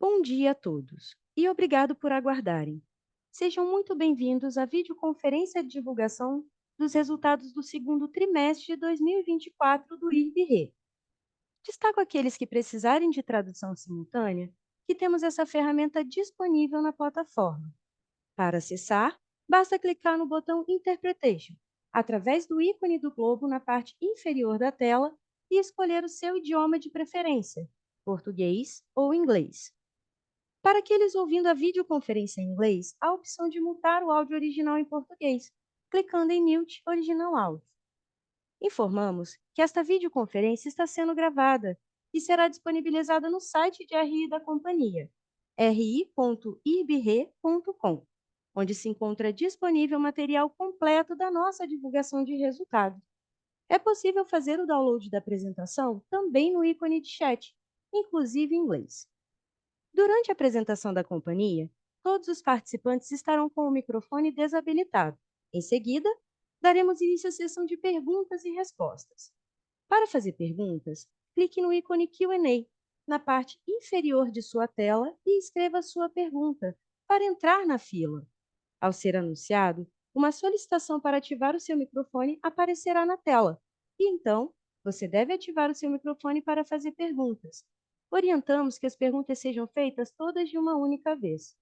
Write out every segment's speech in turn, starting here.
Bom dia a todos e obrigado por aguardarem. Sejam muito bem-vindos à videoconferência de divulgação dos resultados do segundo trimestre de 2024 do IRB-RE. Destaco aqueles que precisarem de tradução simultânea, que temos essa ferramenta disponível na plataforma. Para acessar, basta clicar no botão Interpretation, através do ícone do globo na parte inferior da tela e escolher o seu idioma de preferência, português ou inglês. Para aqueles ouvindo a videoconferência em inglês, há a opção de mutar o áudio original em português, clicando em Mute Original Áudio. Informamos que esta videoconferência está sendo gravada e será disponibilizada no site de RI da companhia, ri.ibre.com, onde se encontra disponível material completo da nossa divulgação de resultados. É possível fazer o download da apresentação também no ícone de chat, inclusive em inglês. Durante a apresentação da companhia, todos os participantes estarão com o microfone desabilitado. Em seguida, daremos início à sessão de perguntas e respostas. Para fazer perguntas, clique no ícone Q&A na parte inferior de sua tela e escreva sua pergunta para entrar na fila. Ao ser anunciado, uma solicitação para ativar o seu microfone aparecerá na tela e então você deve ativar o seu microfone para fazer perguntas. Orientamos que as perguntas sejam feitas todas de uma única vez.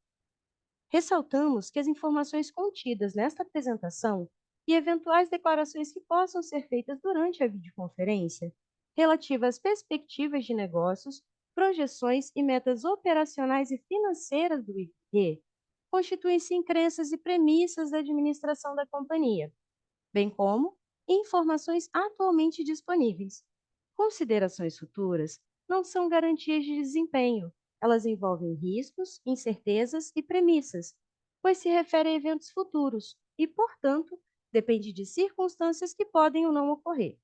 Ressaltamos que as informações contidas nesta apresentação e eventuais declarações que possam ser feitas durante a videoconferência, relativas às perspectivas de negócios, projeções e metas operacionais e financeiras do IPE, constituem-se em crenças e premissas da administração da companhia, bem como informações atualmente disponíveis. Considerações futuras não são garantias de desempenho, elas envolvem riscos, incertezas e premissas, pois se referem a eventos futuros e, portanto, depende de circunstâncias que podem ou não ocorrer.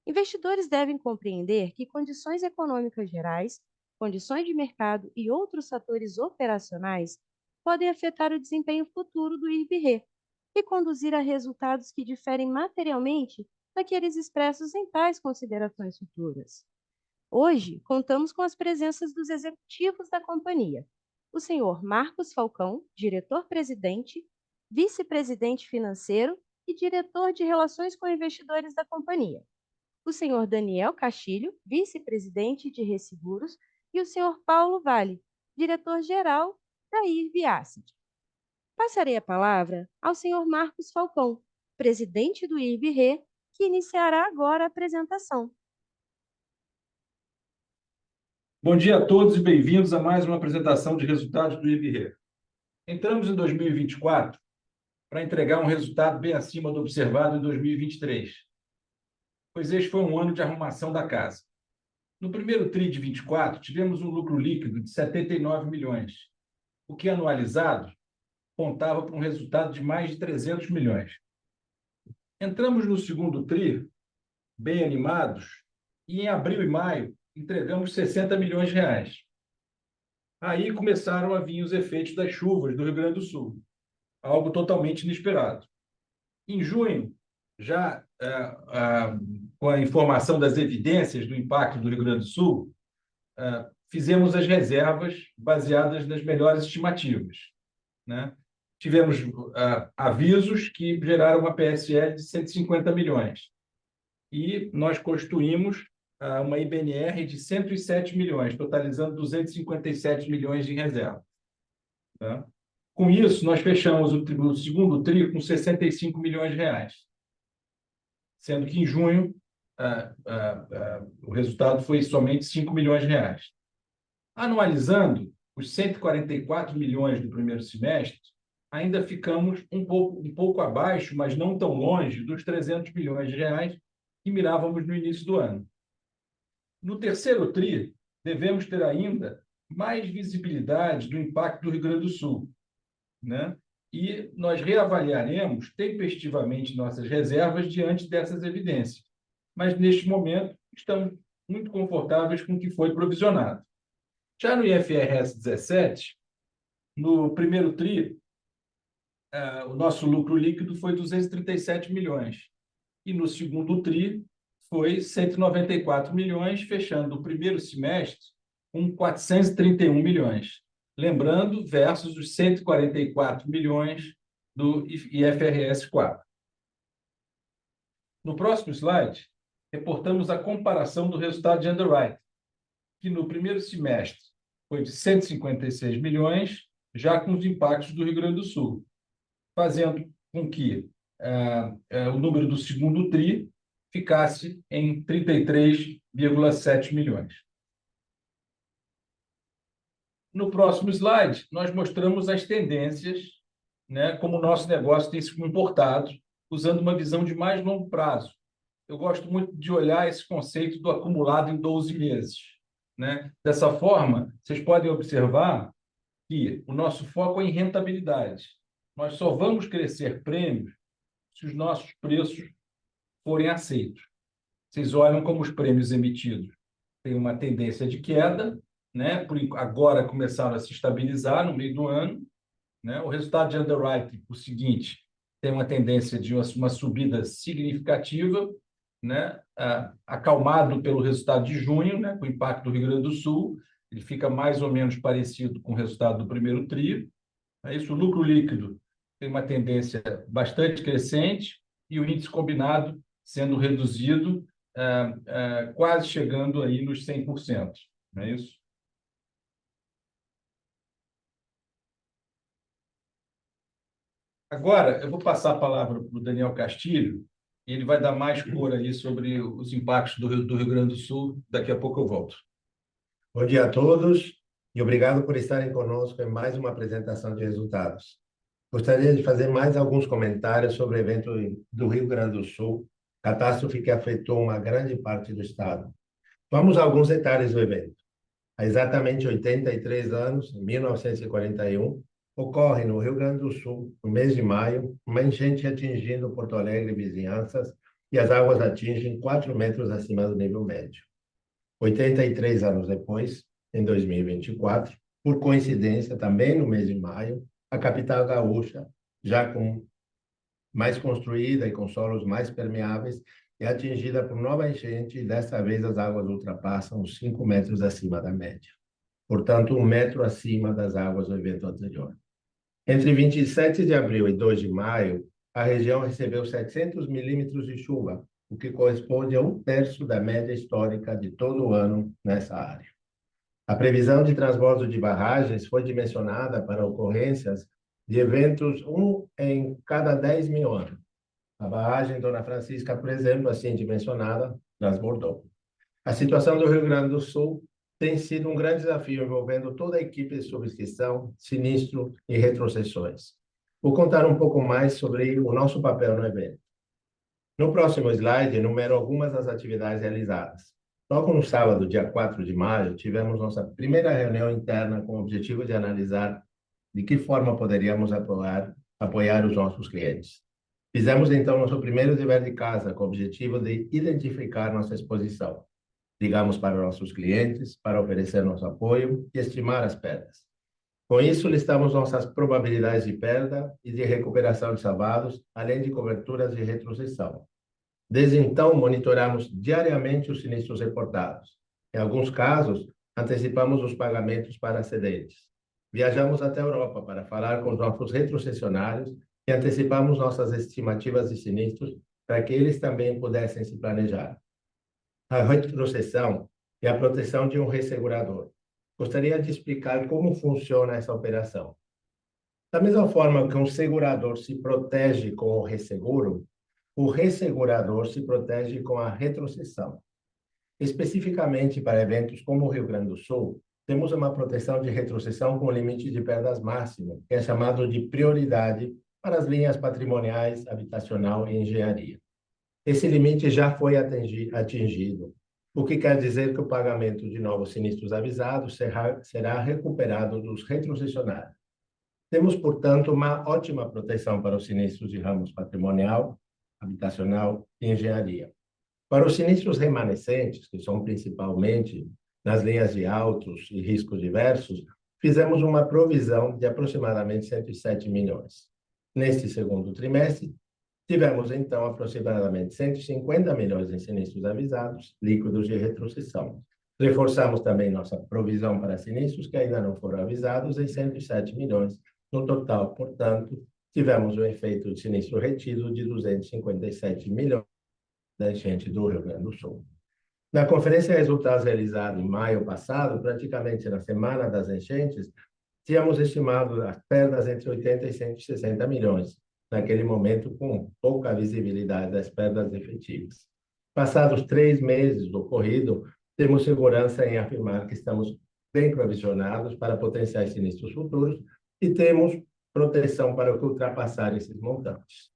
Investidores devem compreender que condições econômicas gerais, condições de mercado e outros fatores operacionais podem afetar o desempenho futuro do IRB e conduzir a resultados que diferem materialmente daqueles expressos em tais considerações futuras. Hoje, contamos com as presenças dos executivos da companhia: o senhor Marcos Falcão, diretor-presidente, vice-presidente financeiro e diretor de relações com investidores da companhia; o senhor Daniel Castilho, vice-presidente de Resseguros, e o senhor Paulo Vale, diretor-geral da IRB Asset. Passarei a palavra ao senhor Marcos Falcão, presidente do IRB-RE, que iniciará agora a apresentação. Bom dia a todos e bem-vindos a mais uma apresentação de resultados do IBRE. Entramos em 2024 para entregar um resultado bem acima do observado em 2023, pois este foi um ano de arrumação da casa. No primeiro TRI de 24, tivemos um lucro líquido de 79 milhões, o que anualizado apontava para um resultado de mais de 300 milhões. Entramos no segundo TRI bem animados e em abril e maio entregamos 60 milhões de reais. Aí começaram a vir os efeitos das chuvas do Rio Grande do Sul, algo totalmente inesperado. Em junho, já com a informação das evidências do impacto do Rio Grande do Sul, fizemos as reservas baseadas nas melhores estimativas, né? Tivemos avisos que geraram uma PSL de 150 milhões e nós constituímos uma IBNR de 107 milhões, totalizando 257 milhões de reserva. Tá? Com isso, nós fechamos o segundo TRI com 65 milhões de reais, sendo que em junho o resultado foi somente 5 milhões de reais. Anualizando os 144 milhões do primeiro semestre, ainda ficamos um pouco abaixo, mas não tão longe, dos 300 milhões de reais que mirávamos no início do ano. No terceiro TRI, devemos ter ainda mais visibilidade do impacto do Rio Grande do Sul, né? E nós reavaliaremos tempestivamente nossas reservas diante dessas evidências. Mas, neste momento, estamos muito confortáveis com o que foi provisionado. Já no IFRS 17, no primeiro TRI, o nosso lucro líquido foi 237 milhões. E no segundo TRI, foi 194 milhões, fechando o primeiro semestre com 431 milhões. Lembrando, versus os 144 milhões do IFRS 4. No próximo slide, reportamos a comparação do resultado de underwriting, que no primeiro semestre foi de 156 milhões, já com os impactos do Rio Grande do Sul, fazendo com que o número do segundo TRI ficasse em 33,7 milhões. No próximo slide, nós mostramos as tendências, né, como o nosso negócio tem se comportado, usando uma visão de mais longo prazo. Eu gosto muito de olhar esse conceito do acumulado em 12 meses. Né? Dessa forma, vocês podem observar que o nosso foco é em rentabilidade. Nós só vamos crescer prêmios se os nossos preços forem aceitos. Vocês olham como os prêmios emitidos têm uma tendência de queda, né? Agora começaram a se estabilizar no meio do ano. Né? O resultado de underwriting, o seguinte, tem uma tendência de uma subida significativa, né? Acalmado pelo resultado de junho, né? Com o impacto do Rio Grande do Sul, ele fica mais ou menos parecido com o resultado do primeiro TRI. É isso, o lucro líquido tem uma tendência bastante crescente e o índice combinado sendo reduzido, quase chegando aí nos 100%. Não é isso? Agora, eu vou passar a palavra para o Daniel Castilho, e ele vai dar mais cor aí sobre os impactos do Rio Grande do Sul. Daqui a pouco eu volto. Bom dia a todos e obrigado por estarem conosco em mais uma apresentação de resultados. Gostaria de fazer mais alguns comentários sobre o evento do Rio Grande do Sul, catástrofe que afetou uma grande parte do estado. Vamos a alguns detalhes do evento. Há exatamente 83 anos, em 1941, ocorre no Rio Grande do Sul, no mês de maio, uma enchente atingindo Porto Alegre e vizinhanças, e as águas atingem 4 metros acima do nível médio. 83 anos depois, em 2024, por coincidência, também no mês de maio, a capital gaúcha, já mais construída e com solos mais permeáveis, é atingida por nova enchente e desta vez as águas ultrapassam os 5 metros acima da média. Portanto, 1 metro acima das águas do evento anterior. Entre 27 de abril e 2 de maio, a região recebeu 700 milímetros de chuva, o que corresponde a 1/3 da média histórica de todo o ano nessa área. A previsão de transbordo de barragens foi dimensionada para ocorrências de eventos 1 em cada 10 mil anos. A barragem Dona Francisca, por exemplo, assim dimensionada, transbordou. A situação do Rio Grande do Sul tem sido um grande desafio envolvendo toda a equipe de subscrição, sinistro e retrocessões. Vou contar um pouco mais sobre o nosso papel no evento. No próximo slide, enumero algumas das atividades realizadas. Logo no sábado, dia 4 de maio, tivemos nossa primeira reunião interna com o objetivo de analisar de que forma poderíamos apoiar os nossos clientes. Fizemos, então, nosso primeiro dever de casa com o objetivo de identificar nossa exposição. Ligamos para nossos clientes para oferecer nosso apoio e estimar as perdas. Com isso, listamos nossas probabilidades de perda e de recuperação de salvados, além de coberturas de retrocessão. Desde então, monitoramos diariamente os sinistros reportados. Em alguns casos, antecipamos os pagamentos para acidentes. Viajamos até a Europa para falar com os nossos retrocessionários e antecipamos nossas estimativas de sinistros para que eles também pudessem se planejar. A retrocessão é a proteção de um ressegurador. Gostaria de explicar como funciona essa operação. Da mesma forma que um segurador se protege com o resseguro, o ressegurador se protege com a retrocessão. Especificamente para eventos como o Rio Grande do Sul, temos uma proteção de retrocessão com limite de perdas máximo, que é chamado de prioridade para as linhas patrimoniais, habitacional e engenharia. Esse limite já foi atingido, o que quer dizer que o pagamento de novos sinistros avisados será recuperado dos retrocessionários. Temos, portanto, uma ótima proteção para os sinistros de ramos patrimonial, habitacional e engenharia. Para os sinistros remanescentes, que são principalmente nas linhas de autos e riscos diversos, fizemos uma provisão de aproximadamente 107 milhões. Neste segundo trimestre, tivemos, então, aproximadamente 150 milhões em sinistros avisados, líquidos de retrocessão, Reforçamos também nossa provisão para sinistros que ainda não foram avisados em 107 milhões no total. Portanto, tivemos um efeito de sinistro retido de 257 milhões da enchente do Rio Grande do Sul. Na conferência de resultados realizada em maio passado, praticamente na semana das enchentes, tínhamos estimado as perdas entre 80 e 160 milhões, naquele momento com pouca visibilidade das perdas efetivas. Passados 3 meses do ocorrido, temos segurança em afirmar que estamos bem provisionados para potenciais sinistros futuros e temos proteção para ultrapassar esses montantes.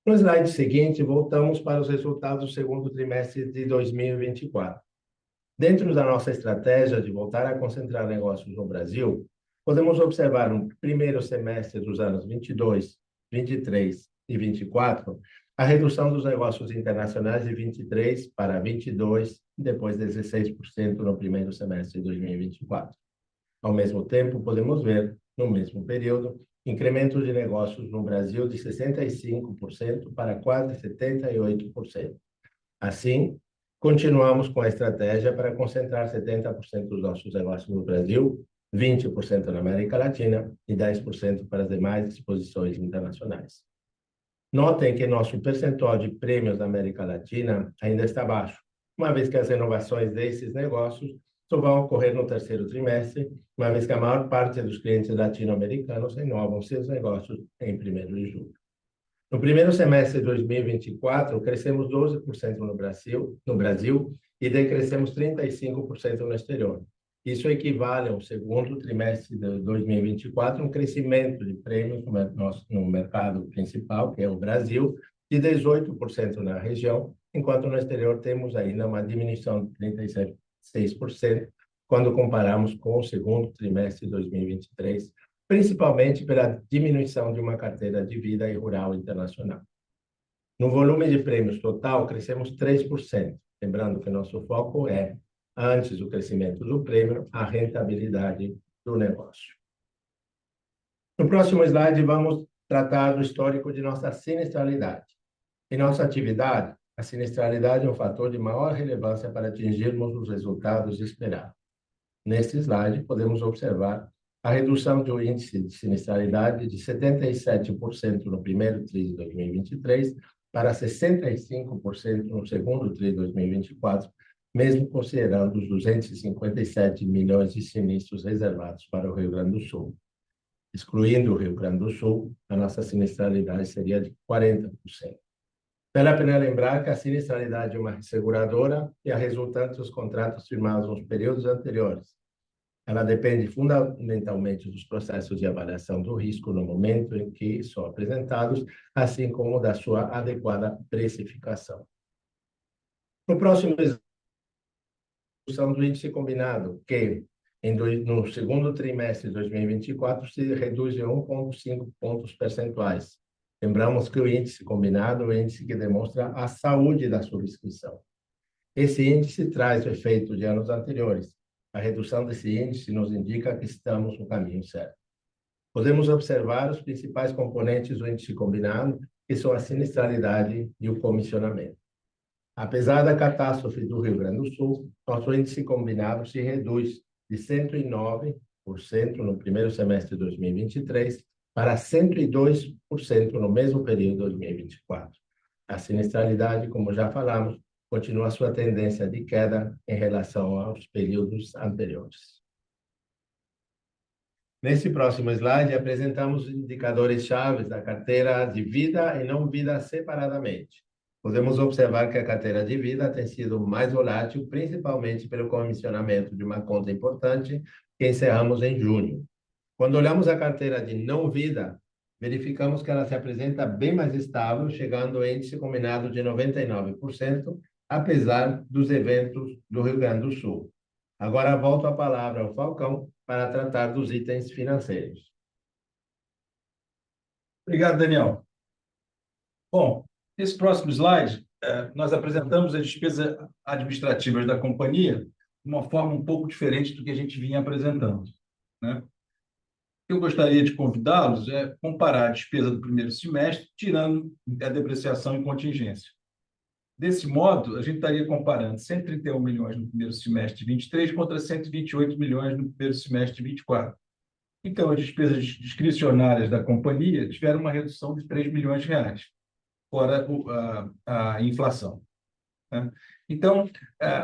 No slide seguinte, voltamos para os resultados do segundo trimestre de 2024. Dentro da nossa estratégia de voltar a concentrar negócios no Brasil, podemos observar no primeiro semestre dos anos 22, 23 e 24, a redução dos negócios internacionais de 23 para 22 e depois 16% no primeiro semestre de 2024. Ao mesmo tempo, podemos ver, no mesmo período, incremento de negócios no Brasil de 65% para quase 78%. Assim, continuamos com a estratégia para concentrar 70% dos nossos negócios no Brasil, 20% na América Latina e 10% para as demais exposições internacionais. Notem que nosso percentual de prêmios na América Latina ainda está baixo, uma vez que as renovações desses negócios só vão ocorrer no terceiro trimestre, uma vez que a maior parte dos clientes latino-americanos renovam seus negócios em 1º de julho. No primeiro semestre de 2024, crescemos 12% no Brasil e decrescemos 35% no exterior. Isso equivale ao segundo trimestre de 2024, um crescimento de prêmios no mercado principal, que é o Brasil, de 18% na região, enquanto no exterior temos ainda uma diminuição de 36%, quando comparamos com o segundo trimestre de 2023, principalmente pela diminuição de uma carteira de vida e rural internacional. No volume de prêmios total, crescemos 3%, lembrando que nosso foco é, antes do crescimento do prêmio, a rentabilidade do negócio. No próximo slide, vamos tratar do histórico de nossa sinistralidade. Em nossa atividade, a sinistralidade é um fator de maior relevância para atingirmos os resultados esperados. Neste slide, podemos observar a redução do índice de sinistralidade de 77% no primeiro TRI de 2023 para 65% no segundo TRI de 2024, mesmo considerando os 257 milhões de sinistros reservados para o Rio Grande do Sul. Excluindo o Rio Grande do Sul, a nossa sinistralidade seria de 40%. Vale a pena lembrar que a sinistralidade é uma seguradora e a resultante dos contratos firmados nos períodos anteriores. Ela depende fundamentalmente dos processos de avaliação do risco no momento em que são apresentados, assim como da sua adequada precificação. No próximo slide, do índice combinado, que no segundo trimestre de 2024 se reduz em 1,5 pontos percentuais. Lembramos que o índice combinado é o índice que demonstra a saúde da subscrição. Esse índice traz o efeito de anos anteriores. A redução desse índice nos indica que estamos no caminho certo. Podemos observar os principais componentes do índice combinado, que são a sinistralidade e o comissionamento. Apesar da catástrofe do Rio Grande do Sul, nosso índice combinado se reduz de 109% no primeiro semestre de 2023 para 102% no mesmo período de 2024. A sinistralidade, como já falamos, continua a sua tendência de queda em relação aos períodos anteriores. Nesse próximo slide, apresentamos os indicadores-chave da carteira de vida e não vida separadamente. Podemos observar que a carteira de vida tem sido mais volátil, principalmente pelo comissionamento de uma conta importante que encerramos em junho. Quando olhamos a carteira de não vida, verificamos que ela se apresenta bem mais estável, chegando ao índice combinado de 99%, apesar dos eventos do Rio Grande do Sul. Agora volto a palavra ao Falcão para tratar dos itens financeiros. Obrigado, Daniel. Bom, nesse próximo slide, nós apresentamos as despesas administrativas da companhia de uma forma um pouco diferente do que a gente vinha apresentando, né? O que eu gostaria de convidá-los é comparar a despesa do primeiro semestre, tirando a depreciação e contingência. Desse modo, a gente estaria comparando 131 milhões no primeiro semestre de 23 contra 128 milhões no primeiro semestre de 24. Então, as despesas discricionárias da companhia tiveram uma redução de 3 milhões de reais, fora a inflação, né? Então,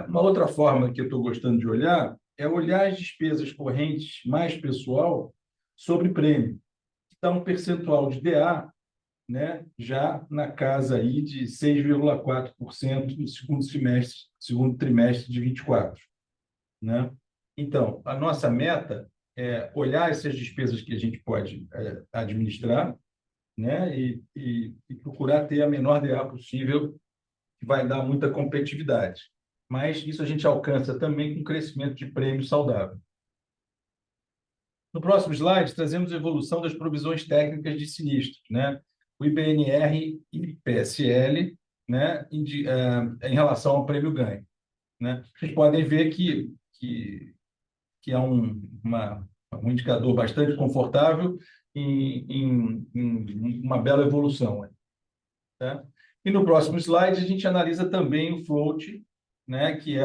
uma outra forma que eu estou gostando de olhar é olhar as despesas correntes mais pessoal sobre prêmio, que está um percentual de DA, né, já na casa aí de 6,4% no segundo trimestre de 24, né? Então, a nossa meta é olhar essas despesas que a gente pode administrar, né, e procurar ter a menor DA possível, que vai dar muita competitividade. Mas isso a gente alcança também com crescimento de prêmio saudável. No próximo slide, trazemos a evolução das provisões técnicas de sinistros, né? O IBNR e PSL, né? Em relação ao prêmio ganho, né? Vocês podem ver que é um indicador bastante confortável em uma bela evolução, tá? E no próximo slide, a gente analisa também o float, né? Que é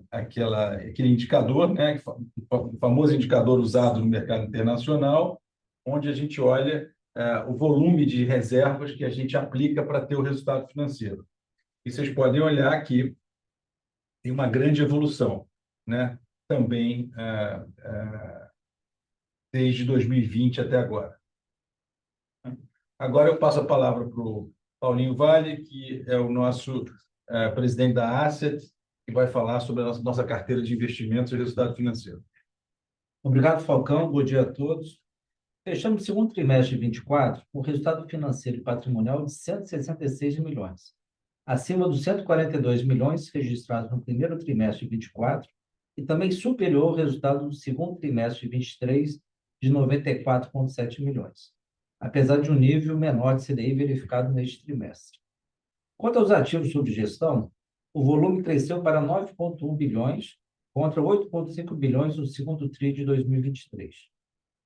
aquele indicador, né? O famoso indicador usado no mercado internacional, onde a gente olha o volume de reservas que a gente aplica para ter o resultado financeiro. E vocês podem olhar aqui, tem uma grande evolução, né? Também desde 2020 até agora. Agora eu passo a palavra para o Paulinho Vale, que é o nosso presidente da Asset, que vai falar sobre a nossa carteira de investimentos e resultado financeiro. Obrigado, Falcão. Bom dia a todos. Fechamos o segundo trimestre de 24 com resultado financeiro e patrimonial de 166 milhões, acima dos 142 milhões registrados no primeiro trimestre de 24 e também superior ao resultado do segundo trimestre de 23 de 94,7 milhões, apesar de um nível menor de CDI verificado neste trimestre. Quanto aos ativos sob gestão, o volume cresceu para 9,1 bilhões contra 8,5 bilhões no segundo TRI de 2023.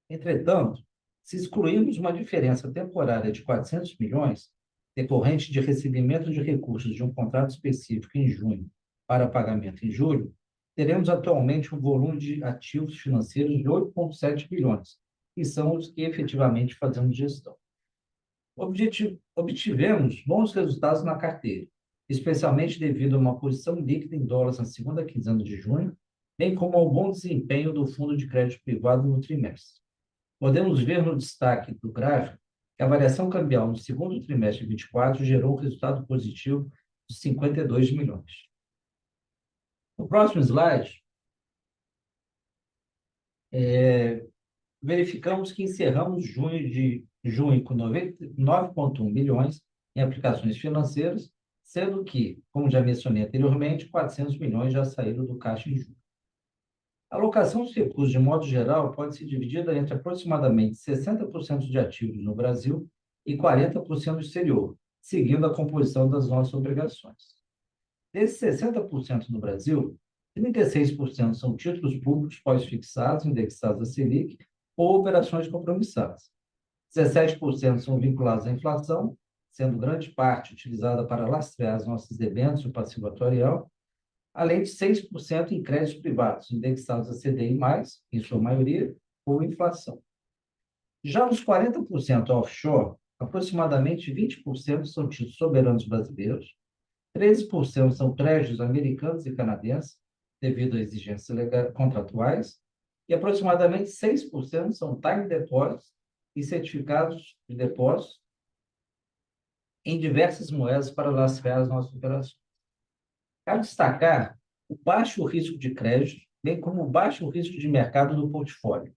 Entretanto, se excluirmos uma diferença temporária de 400 milhões, decorrente de recebimento de recursos de um contrato específico em junho para pagamento em julho, teremos atualmente um volume de ativos financeiros de 8,7 bilhões, que são os que efetivamente fazemos gestão. Obtivemos bons resultados na carteira, especialmente devido a uma posição líquida em dólares na segunda quinzena de junho, bem como ao bom desempenho do fundo de crédito privado no trimestre. Podemos ver no destaque do gráfico que a variação cambial no segundo trimestre de 24 gerou um resultado positivo de 52 milhões. No próximo slide, verificamos que encerramos junho com 9,1 bilhões em aplicações financeiras, sendo que, como já mencionei anteriormente, 400 milhões já saíram do caixa em julho. A alocação dos recursos, de modo geral, pode ser dividida entre aproximadamente 60% de ativos no Brasil e 40% no exterior, seguindo a composição das nossas obrigações. Desses 60% no Brasil, 36% são títulos públicos pós-fixados, indexados a Selic, ou operações compromissadas. 17% são vinculados à inflação, sendo grande parte utilizada para lastrear as nossas debêntures e o passivo atuarial, além de 6% em créditos privados, indexados a CDI+, em sua maioria, ou inflação. Já nos 40% offshore, aproximadamente 20% são títulos soberanos brasileiros, 13% são créditos americanos e canadenses, devido a exigências contratuais, e aproximadamente 6% são time deposits e certificados de depósito em diversas moedas para lastrear as nossas operações. Cabe destacar o baixo risco de crédito, bem como o baixo risco de mercado do portfólio.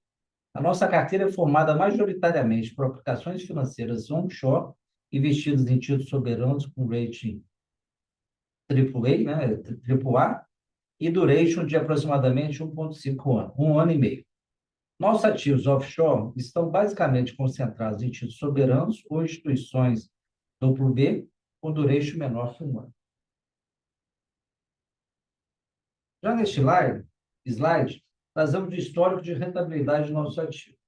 A nossa carteira é formada majoritariamente por aplicações financeiras onshore, investidas em títulos soberanos com rating AAA, né, AAA, e duration de aproximadamente 1,5 anos, 1 ano e meio. Nossos ativos offshore estão basicamente concentrados em títulos soberanos ou instituições AA, com duration menor que 1 ano. Já neste slide, trazemos o histórico de rentabilidade de nossos ativos.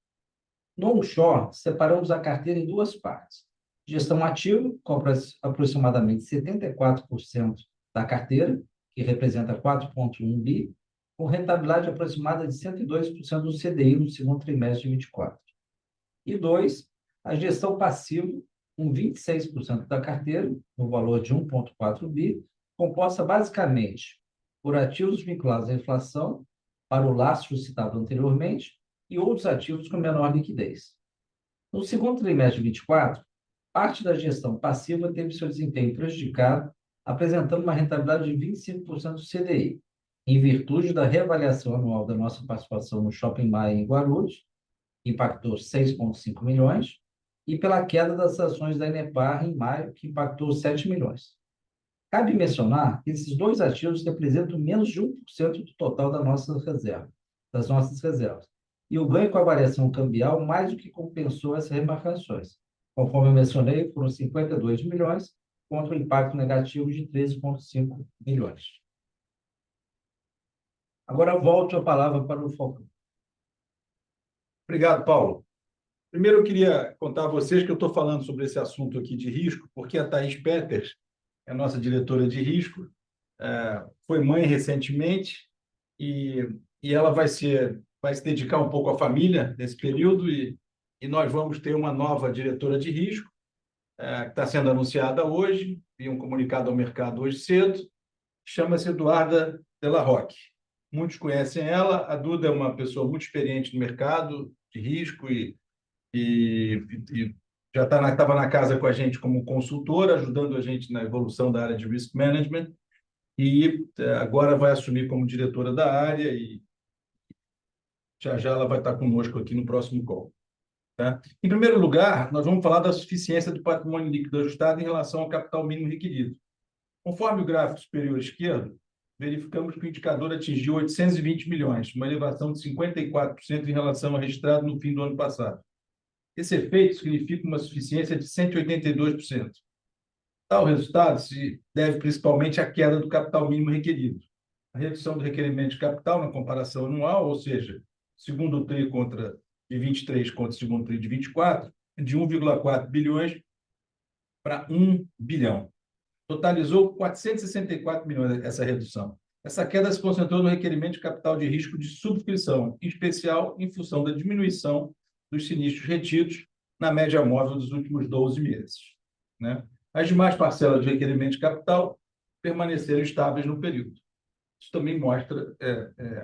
No onshore, separamos a carteira em duas partes. Gestão ativa, compra aproximadamente 74% da carteira, que representa 4,1 bi, com rentabilidade aproximada de 102% do CDI no segundo trimestre de 24. E 2, a gestão passiva, com 26% da carteira, no valor de 1,4 bi, composta basicamente por ativos vinculados à inflação, para o lastro citado anteriormente, e outros ativos com menor liquidez. No segundo trimestre de 24, parte da gestão passiva teve seu desempenho prejudicado, apresentando uma rentabilidade de 25% do CDI, em virtude da reavaliação anual da nossa participação no Shopping Maia em Guarulhos, que impactou 6,5 milhões, e pela queda das ações da Enepar em maio, que impactou 7 milhões. Cabe mencionar que esses dois ativos representam menos de 1% do total das nossas reservas. E o ganho com a variação cambial mais do que compensou essas remarcações. Conforme eu mencionei, foram 52 milhões, contra o impacto negativo de 13,5 milhões. Agora volto a palavra para o Falcão. Obrigado, Paulo. Primeiro, eu queria contar a vocês que eu estou falando sobre esse assunto aqui de risco, porque a Thaís Peters, é a nossa diretora de risco, foi mãe recentemente e ela vai se dedicar um pouco à família nesse período e nós vamos ter uma nova diretora de risco, que está sendo anunciada hoje, vi um comunicado ao mercado hoje cedo, chama-se Eduarda Della Rocque. Muitos conhecem ela, a Duda é uma pessoa muito experiente no mercado de risco e já estava na casa com a gente como consultora, ajudando a gente na evolução da área de risk management, e agora vai assumir como diretora da área e já ela vai estar conosco aqui no próximo call. Tá? Em primeiro lugar, nós vamos falar da suficiência do patrimônio líquido ajustado em relação ao capital mínimo requerido. Conforme o gráfico superior esquerdo, verificamos que o indicador atingiu 820 milhões, uma elevação de 54% em relação ao registrado no fim do ano passado. Esse efeito significa uma suficiência de 182%. Tal resultado se deve principalmente à queda do capital mínimo requerido. A redução do requerimento de capital na comparação anual, ou seja, segundo TRI de 23 contra o segundo TRI de 24, de 1,4 bilhões para 1 bilhão. Totalizou 464 milhões essa redução. Essa queda se concentrou no requerimento de capital de risco de subscrição, em especial em função da diminuição dos sinistros retidos na média móvel dos últimos 12 meses. Né? As demais parcelas de requerimento de capital permaneceram estáveis no período. Isso também mostra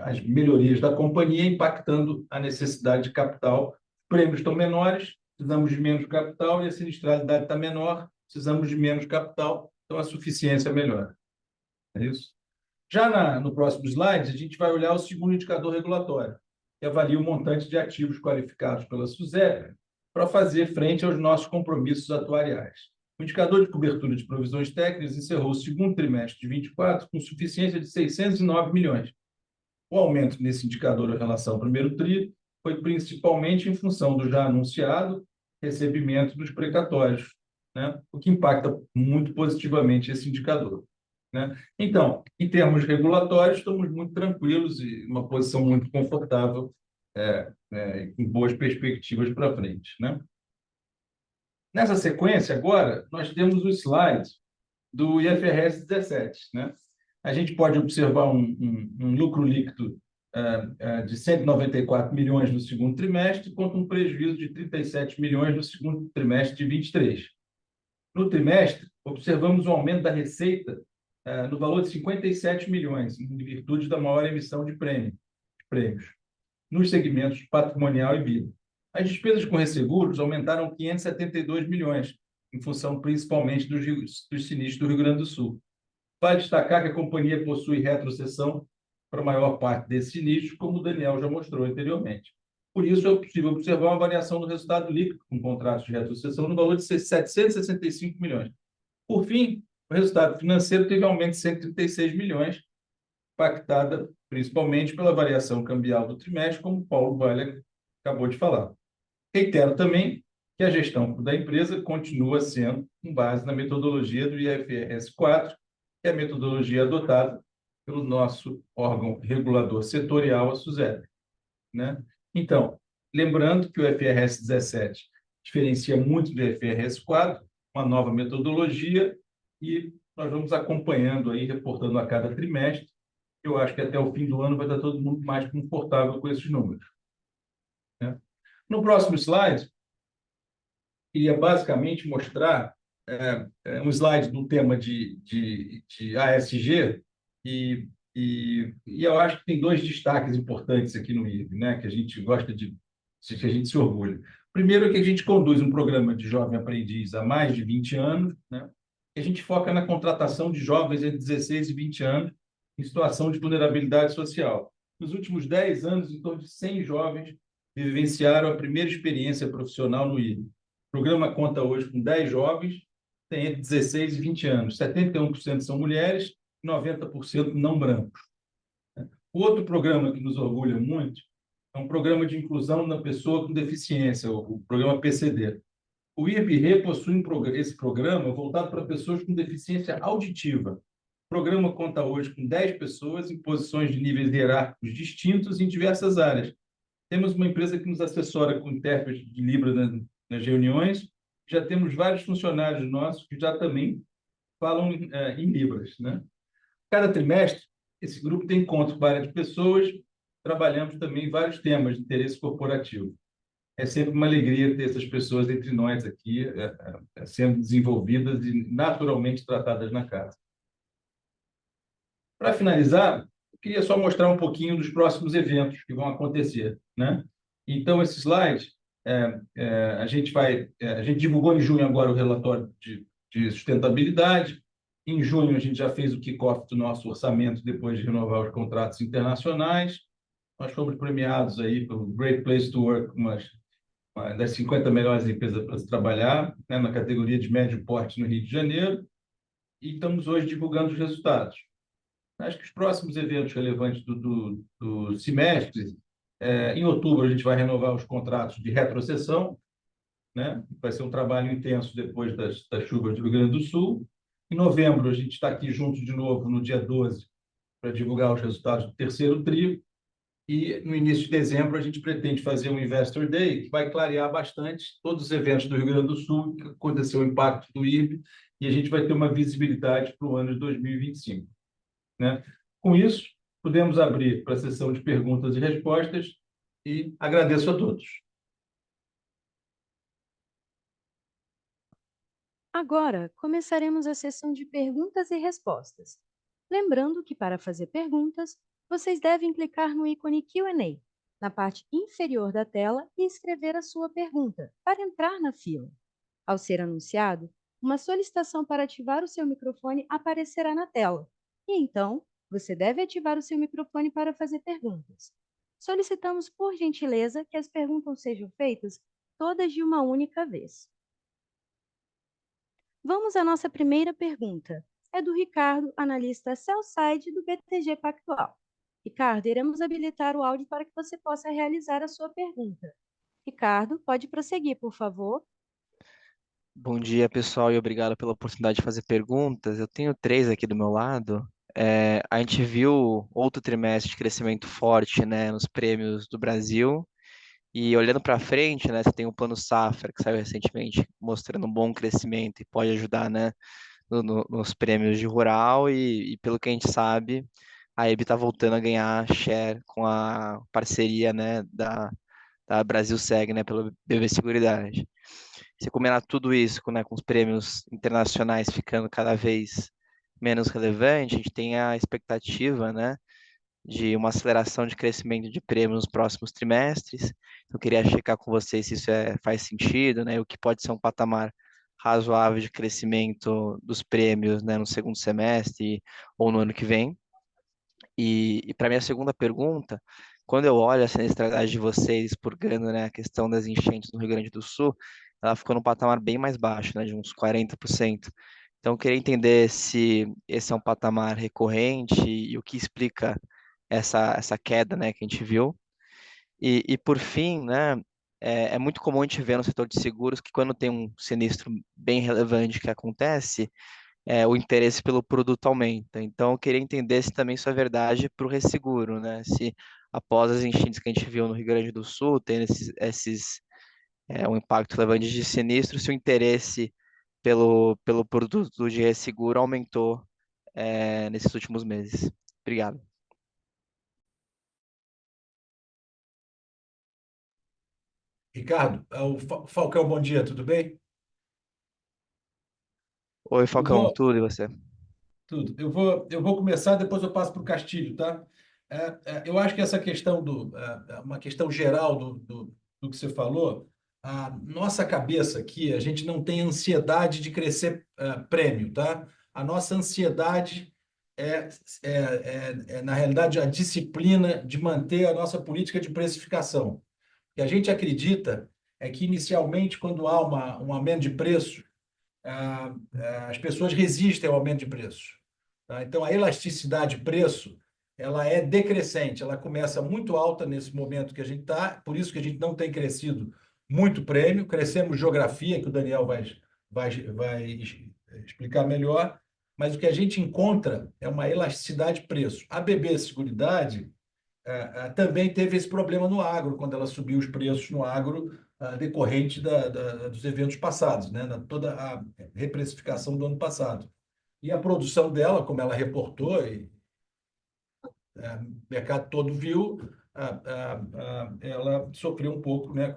as melhorias da companhia impactando a necessidade de capital. Prêmios estão menores, precisamos de menos capital, e a sinistralidade está menor, precisamos de menos capital, então a suficiência melhora. É isso? Já no próximo slide, a gente vai olhar o segundo indicador regulatório, que avalia o montante de ativos qualificados pela SUSEP para fazer frente aos nossos compromissos atuariais. O indicador de cobertura de provisões técnicas encerrou o segundo trimestre de 24 com suficiência de 609 milhões. O aumento nesse indicador em relação ao primeiro TRI foi principalmente em função do já anunciado recebimento dos precatórios, né? O que impacta muito positivamente esse indicador. Né? Então, em termos regulatórios, estamos muito tranquilos e uma posição muito confortável, com boas perspectivas para frente. Né? Nessa sequência, agora, nós temos o slide do IFRS 17. Né? A gente pode observar um lucro líquido de 194 milhões no segundo trimestre, contra um prejuízo de 37 milhões no segundo trimestre de 23. No trimestre, observamos um aumento da receita no valor de 57 milhões, em virtude da maior emissão de prêmios, nos segmentos patrimonial e vida. As despesas com resseguros aumentaram 572 milhões, em função principalmente dos sinistros do Rio Grande do Sul. Vale destacar que a companhia possui retrocessão para a maior parte desses sinistros, como o Daniel já mostrou anteriormente. Por isso, é possível observar uma variação do resultado líquido com contratos de retrocessão no valor de 765 milhões. Por fim, o resultado financeiro teve aumento de 136 milhões, impactada principalmente pela variação cambial do trimestre, como o Paulo Vale acabou de falar. Reitero também que a gestão da empresa continua sendo com base na metodologia do IFRS 4, que é a metodologia adotada pelo nosso órgão regulador setorial, a SUSEP. Né? Então, lembrando que o IFRS 17 diferencia muito do IFRS 4, uma nova metodologia e nós vamos acompanhando aí, reportando a cada trimestre. Eu acho que até o fim do ano vai estar todo mundo mais confortável com esses números, né? No próximo slide, queria basicamente mostrar um slide do tema de ASG e eu acho que tem dois destaques importantes aqui no IRB, né, que a gente gosta que a gente se orgulha. Primeiro é que a gente conduz um programa de jovem aprendiz há mais de 20 anos, né, e a gente foca na contratação de jovens entre 16 e 20 anos em situação de vulnerabilidade social. Nos últimos 10 anos, em torno de 100 jovens vivenciaram a primeira experiência profissional no IRB. O programa conta hoje com 10 jovens, tem entre 16 e 20 anos. 71% são mulheres, 90% não brancos. O outro programa que nos orgulha muito é um programa de inclusão da pessoa com deficiência, o programa PCD. O IRB possui esse programa voltado para pessoas com deficiência auditiva. O programa conta hoje com 10 pessoas em posições de níveis hierárquicos distintos em diversas áreas. Temos uma empresa que nos assessora com intérprete de Libra nas reuniões. Já temos vários funcionários nossos que já também falam em Libras, né? Cada trimestre, esse grupo tem encontro com várias pessoas, trabalhamos também vários temas de interesse corporativo. É sempre uma alegria ter essas pessoas entre nós aqui, sendo desenvolvidas e naturalmente tratadas na casa. Para finalizar, eu queria só mostrar um pouquinho dos próximos eventos que vão acontecer, né? Então, esse slide, a gente divulgou em junho agora o relatório de sustentabilidade. Em junho, a gente já fez o kickoff do nosso orçamento depois de renovar os contratos internacionais. Nós fomos premiados aí pelo Great Place to Work, uma das 50 melhores empresas para se trabalhar, né, na categoria de médio porte no Rio de Janeiro. E estamos hoje divulgando os resultados. Acho que os próximos eventos relevantes do semestre, em outubro, a gente vai renovar os contratos de retrocessão, né? Vai ser um trabalho intenso depois das chuvas do Rio Grande do Sul. Em novembro, a gente está aqui junto de novo, no dia 12, para divulgar os resultados do terceiro TRI. E no início de dezembro, a gente pretende fazer um Investor Day, que vai clarear bastante todos os eventos do Rio Grande do Sul, que aconteceu o impacto do IRB, e a gente vai ter uma visibilidade para o ano de 2025. Né? Com isso, podemos abrir para a sessão de perguntas e respostas e agradeço a todos. Agora, começaremos a sessão de perguntas e respostas. Lembrando que, para fazer perguntas, vocês devem clicar no ícone Q&A na parte inferior da tela e escrever a sua pergunta para entrar na fila. Ao ser anunciado, uma solicitação para ativar o seu microfone aparecerá na tela, e então você deve ativar o seu microfone para fazer perguntas. Solicitamos, por gentileza, que as perguntas sejam feitas todas de uma única vez. Vamos à nossa primeira pergunta. É do Ricardo, analista sell-side do BTG Pactual. Ricardo, iremos habilitar o áudio para que você possa realizar a sua pergunta. Ricardo, pode prosseguir, por favor. Bom dia, pessoal, e obrigado pela oportunidade de fazer perguntas. Eu tenho três aqui do meu lado. A gente viu outro trimestre de crescimento forte, né, nos prêmios do Brasil. E olhando para frente, né, você tem o Plano Safra, que saiu recentemente, mostrando um bom crescimento e pode ajudar, né, nos prêmios de rural. E pelo que a gente sabe, a EB está voltando a ganhar share com a parceria, né, da Brasil Seg, né, pelo BB Seguridade. Se combinar tudo isso com os prêmios internacionais ficando cada vez menos relevante, a gente tem a expectativa, né, de uma aceleração de crescimento de prêmios nos próximos trimestres. Eu queria checar com vocês se isso faz sentido, né, o que pode ser um patamar razoável de crescimento dos prêmios, né, no segundo semestre ou no ano que vem. E para minha segunda pergunta, quando eu olho a sinistralidade de vocês purgando, né, a questão das enchentes no Rio Grande do Sul, ela ficou num patamar bem mais baixo, né, de uns 40%. Então, eu queria entender se esse é um patamar recorrente e o que explica essa queda, né, que a gente viu. E por fim, né, é muito comum a gente ver no setor de seguros que quando tem um sinistro bem relevante que acontece, o interesse pelo produto aumenta. Então, eu queria entender se também isso é verdade para o resseguro, né? Se após as enchentes que a gente viu no Rio Grande do Sul, tendo um impacto relevante de sinistro, se o interesse pelo produto de resseguro aumentou nesses últimos meses. Obrigado. Ricardo, Falcão, bom dia, tudo bem? Oi, Eu Falcão, vou, tudo e você? tudo. Eu vou começar, depois eu passo para o Castilho, tá? Eu acho que essa questão uma questão geral do que você falou, a nossa cabeça aqui, a gente não tem ansiedade de crescer prêmio, tá? A nossa ansiedade é, na realidade, a disciplina de manter a nossa política de precificação. O que a gente acredita é que, inicialmente, quando há um aumento de preço, as pessoas resistem ao aumento de preço. Tá? Então, a elasticidade de preço ela é decrescente, ela começa muito alta nesse momento que a gente está, por isso que a gente não tem crescido muito prêmio, crescemos geografia, que o Daniel vai explicar melhor, mas o que a gente encontra é uma elasticidade de preço. A BB Seguridade também teve esse problema no agro, quando ela subiu os preços no agro decorrente dos eventos passados, né? Toda a reprecificação do ano passado. E a produção dela, como ela reportou, e o mercado todo viu, ela sofreu um pouco, né,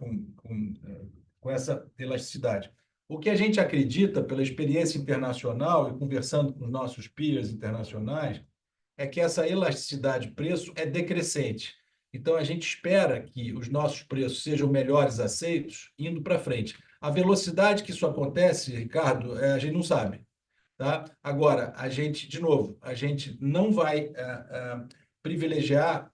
com essa elasticidade. O que a gente acredita, pela experiência internacional e conversando com os nossos peers internacionais, é que essa elasticidade de preço é decrescente. Então, a gente espera que os nossos preços sejam melhores aceitos indo para frente. A velocidade que isso acontece, Ricardo, a gente não sabe. Tá? Agora, de novo, a gente não vai privilegiar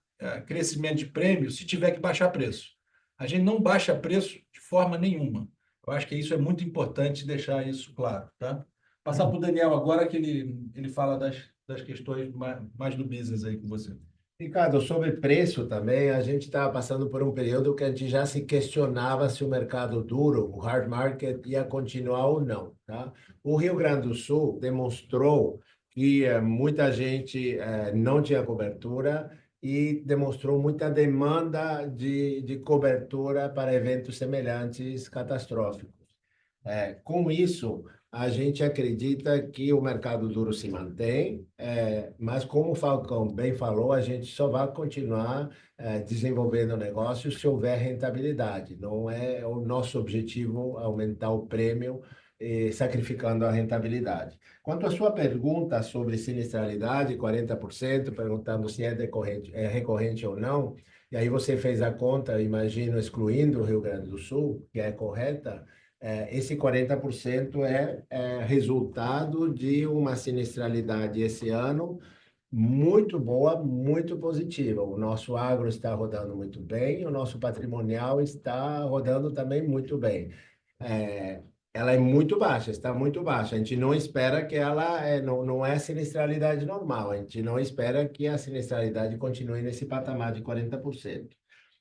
crescimento de prêmio se tiver que baixar preço. A gente não baixa preço de forma nenhuma. Eu acho que isso é muito importante deixar isso claro. Tá? Passar para o Daniel agora, que ele fala das questões mais do business aí com você. Ricardo, sobre preço também, a gente estava passando por um período que a gente já se questionava se o mercado duro, o hard market, ia continuar ou não, tá? O Rio Grande do Sul demonstrou que muita gente não tinha cobertura e demonstrou muita demanda de cobertura para eventos semelhantes catastróficos. Com isso, a gente acredita que o mercado duro se mantém, mas como o Falcão bem falou, a gente só vai continuar desenvolvendo o negócio se houver rentabilidade. Não é o nosso objetivo aumentar o prêmio sacrificando a rentabilidade. Quanto à sua pergunta sobre sinistralidade, 40%, perguntando se é decorrente, é recorrente ou não, e aí você fez a conta, imagino, excluindo o Rio Grande do Sul, que é correta. Esse 40% é resultado de uma sinistralidade esse ano muito boa, muito positiva. O nosso agro está rodando muito bem, o nosso patrimonial está rodando também muito bem. É, Ela é muito baixa, está muito baixa. A gente não espera que não é sinistralidade normal. A gente não espera que a sinistralidade continue nesse patamar de 40%.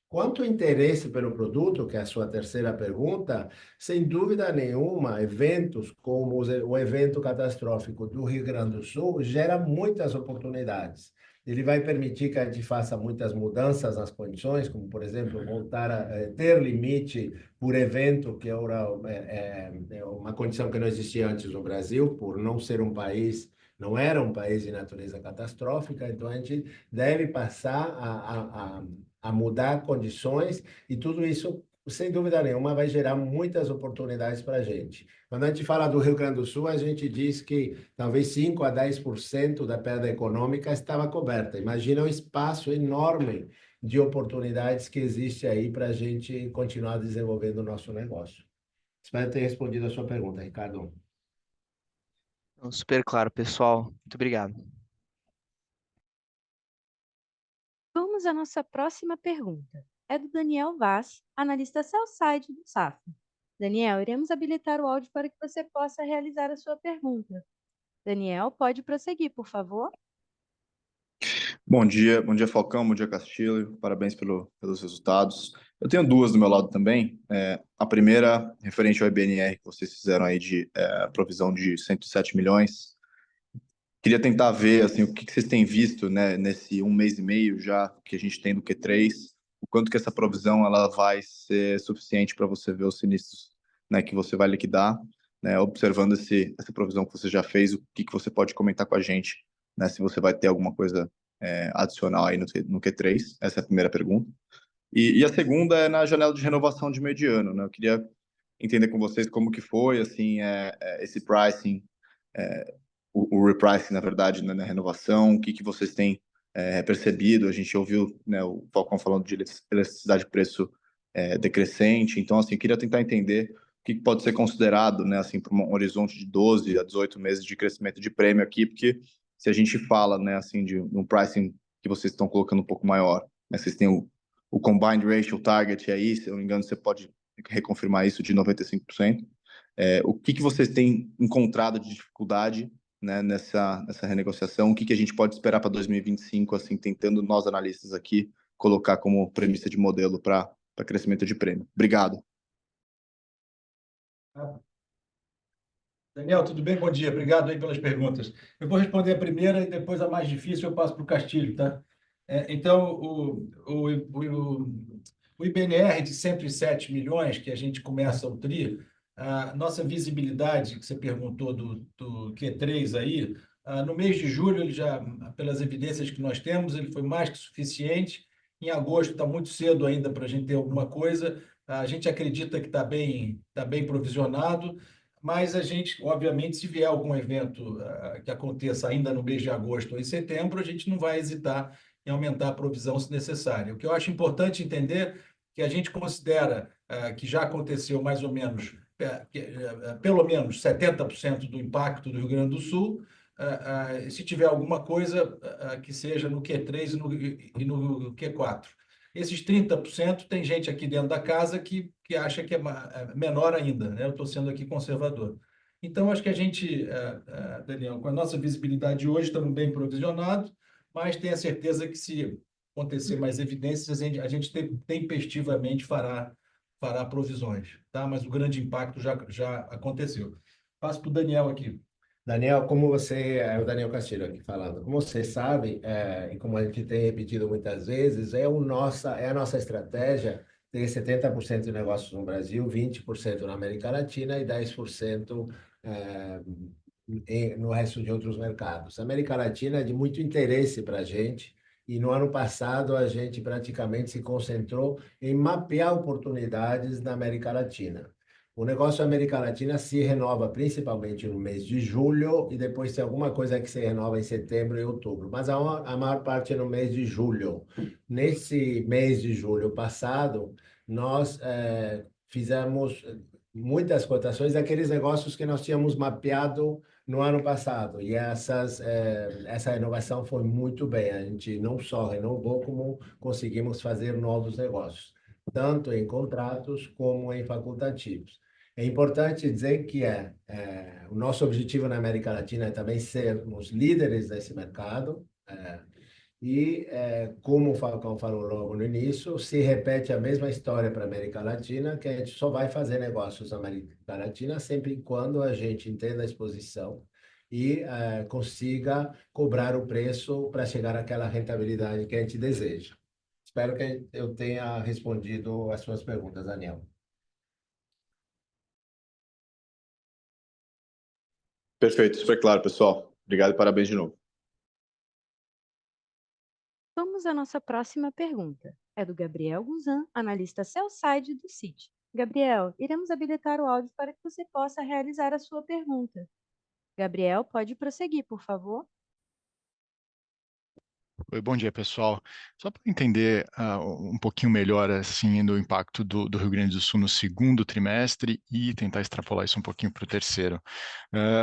Quanto ao interesse pelo produto, que é a sua terceira pergunta, sem dúvida nenhuma, eventos como o evento catastrófico do Rio Grande do Sul gera muitas oportunidades. Ele vai permitir que a gente faça muitas mudanças nas condições, como, por exemplo, voltar a ter limite por evento, que é uma condição que não existia antes no Brasil, por não ser um país, não era um país de natureza catastrófica, então a gente deve passar a mudar condições e tudo isso, sem dúvida nenhuma, vai gerar muitas oportunidades para a gente. Quando a gente fala do Rio Grande do Sul, a gente diz que talvez 5 a 10% da perda econômica estava coberta. Imagina o espaço enorme de oportunidades que existe aí para a gente continuar desenvolvendo o nosso negócio. Espero ter respondido a sua pergunta, Ricardo. Então, super claro, pessoal. Muito obrigado. Vamos à nossa próxima pergunta. É do Daniel Vaz, analista sell-side do Safra. Daniel, iremos habilitar o áudio para que você possa realizar a sua pergunta. Daniel, pode prosseguir, por favor? Bom dia Falcão, bom dia Castilho, parabéns pelos resultados. Eu tenho duas do meu lado também. A primeira, referente ao IBNR que vocês fizeram aí de provisão de 107 milhões. Queria tentar ver assim, o que vocês têm visto, né, nesse 1 mês e meio já que a gente tem do Q3, o quanto que essa provisão ela vai ser suficiente para você ver os sinistros, né, que você vai liquidar. né, observando essa provisão que você já fez, o que você pode comentar com a gente, né, se você vai ter alguma coisa adicional aí no Q3, essa é a primeira pergunta. E a segunda é na janela de renovação de mediano, né, eu queria entender com vocês como que foi, assim, esse pricing, o repricing, na verdade, né, na renovação, o que vocês têm percebido. A gente ouviu, né, o Falcão falando de elasticidade de preço decrescente, então, assim, eu queria tentar entender o que pode ser considerado, né, assim, para um horizonte de 12 a 18 meses de crescimento de prêmio aqui, porque se a gente fala, né, assim, de um pricing que vocês estão colocando um pouco maior, né, vocês têm o combined ratio target aí, se eu não me engano, você pode reconfirmar isso de 95%. O que vocês têm encontrado de dificuldade, né, nessa renegociação? O que a gente pode esperar para 2025, assim, tentando nós analistas aqui colocar como premissa de modelo para crescimento de prêmio? Obrigado. Daniel, tudo bem? Bom dia. Obrigado aí pelas perguntas. Eu vou responder a primeira e depois a mais difícil eu passo para o Castilho, tá? Então, o IBNR de 107 milhões, que a gente começa o TRI, a nossa visibilidade, que você perguntou do Q3 aí, no mês de julho, ele já, pelas evidências que nós temos, ele foi mais que suficiente. Em agosto está muito cedo ainda para a gente ter alguma coisa. A gente acredita que tá bem provisionado, mas a gente, obviamente, se vier algum evento que aconteça ainda no mês de agosto ou em setembro, a gente não vai hesitar em aumentar a provisão se necessário. O que eu acho importante entender é que a gente considera que já aconteceu mais ou menos, pelo menos 70% do impacto do Rio Grande do Sul. Se tiver alguma coisa que seja no Q3 e no Q4. Esses 30% tem gente aqui dentro da casa que acha que é menor ainda, né? Eu estou sendo aqui conservador. Então, acho que a gente, Daniel, com a nossa visibilidade hoje, estamos bem provisionados, mas tenha certeza que se acontecer mais evidências, a gente tempestivamente fará provisões, tá? Mas o grande impacto já aconteceu. Passo para o Daniel aqui. Daniel, como você, é o Daniel Castilho aqui falando, como você sabe, e como a gente tem repetido muitas vezes, é a nossa estratégia ter 70% de negócios no Brasil, 20% na América Latina e 10% no resto de outros mercados. A América Latina é de muito interesse para a gente, e no ano passado a gente praticamente se concentrou em mapear oportunidades na América Latina. O negócio da América Latina se renova principalmente no mês de julho e depois tem alguma coisa que se renova em setembro e outubro, mas a maior parte é no mês de julho. Nesse mês de julho passado, nós fizemos muitas cotações daqueles negócios que nós tínhamos mapeado no ano passado, e essa renovação foi muito bem. A gente não só renovou, como conseguimos fazer novos negócios, tanto em contratos como em facultativos. É importante dizer que o nosso objetivo na América Latina é também sermos líderes desse mercado, como o Falcão falou logo no início, se repete a mesma história para a América Latina, que a gente só vai fazer negócios na América Latina sempre quando a gente entenda a exposição e consiga cobrar o preço para chegar àquela rentabilidade que a gente deseja. Espero que eu tenha respondido as suas perguntas, Daniel. Perfeito, super claro, pessoal. Obrigado e parabéns de novo. Vamos à nossa próxima pergunta. É do Gabriel Guzan, analista sell-side do Citi. Gabriel, iremos habilitar o áudio para que você possa realizar a sua pergunta. Gabriel, pode prosseguir, por favor. Oi, bom dia, pessoal. Só para entender um pouquinho melhor assim, do impacto do Rio Grande do Sul no segundo trimestre e tentar extrapolar isso um pouquinho para o terceiro.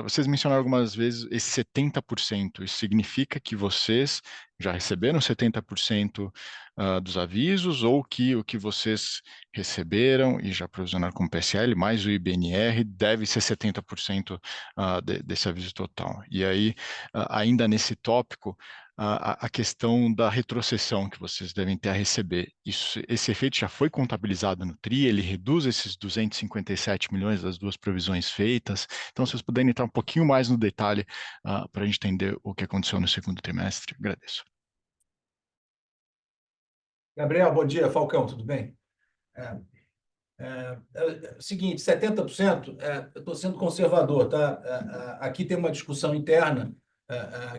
Vocês mencionaram algumas vezes esse 70%. Isso significa que vocês já receberam 70% dos avisos, ou que o que vocês receberam e já provisionaram como PSL, mais o IBNR, deve ser 70% desse aviso total? E aí, ainda nesse tópico, a questão da retrocessão que vocês devem ter a receber. Esse efeito já foi contabilizado no TRI, ele reduz esses 257 milhões das duas provisões feitas. Então, se vocês puderem entrar um pouquinho mais no detalhe para a gente entender o que aconteceu no segundo trimestre, agradeço. Gabriel, bom dia. Falcão, tudo bem? Seguinte, 70%, eu estou sendo conservador, tá? Aqui tem uma discussão interna,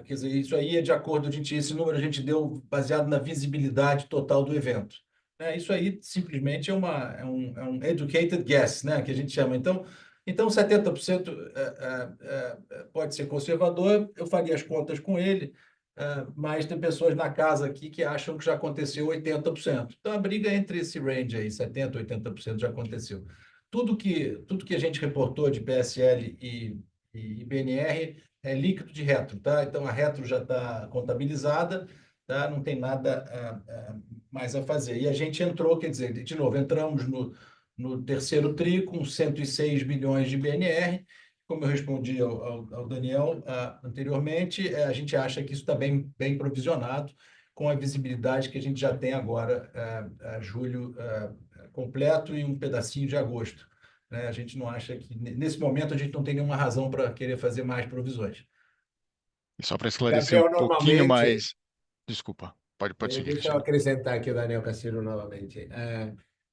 quer dizer, isso aí é de acordo, esse número a gente deu baseado na visibilidade total do evento. Isso aí simplesmente é um educated guess, né, que a gente chama. Então 70% pode ser conservador, eu faria as contas com ele, mas tem pessoas na casa aqui que acham que já aconteceu 80%. Então, a briga é entre esse range aí, 70%, 80% já aconteceu. Tudo que a gente reportou de PSL e BNR é líquido de retro, tá? Então, a retro já está contabilizada, tá? Não tem nada mais a fazer. E a gente entrou, quer dizer, de novo, entramos no terceiro TRI com 106 bilhões de BNR. Como eu respondi ao Daniel anteriormente, a gente acha que isso está bem provisionado, com a visibilidade que a gente já tem agora, julho completo e um pedacinho de agosto. Né? A gente não acha que, nesse momento, a gente não tem nenhuma razão para querer fazer mais provisões. E só para esclarecer um Gabriel, pouquinho normalmente, mais. Desculpa, pode seguir, deixa eu Cristiano. acrescentar aqui o Daniel Castilho novamente.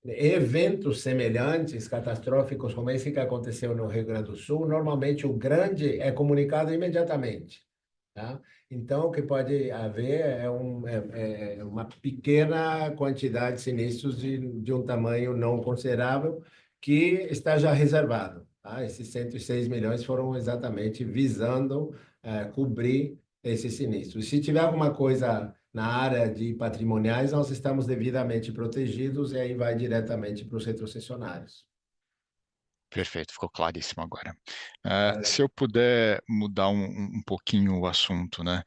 Eventos semelhantes, catastróficos, como esse que aconteceu no Rio Grande do Sul, normalmente o grande é comunicado imediatamente. Tá? Então, o que pode haver é uma pequena quantidade de sinistros de um tamanho não considerável que está já reservado. Tá? Esses 106 milhões foram exatamente visando cobrir esses sinistros. Se tiver alguma coisa na área de patrimoniais, nós estamos devidamente protegidos e aí vai diretamente para os retrocessionários. Perfeito, ficou claríssimo agora. Se eu puder mudar um pouquinho o assunto, né?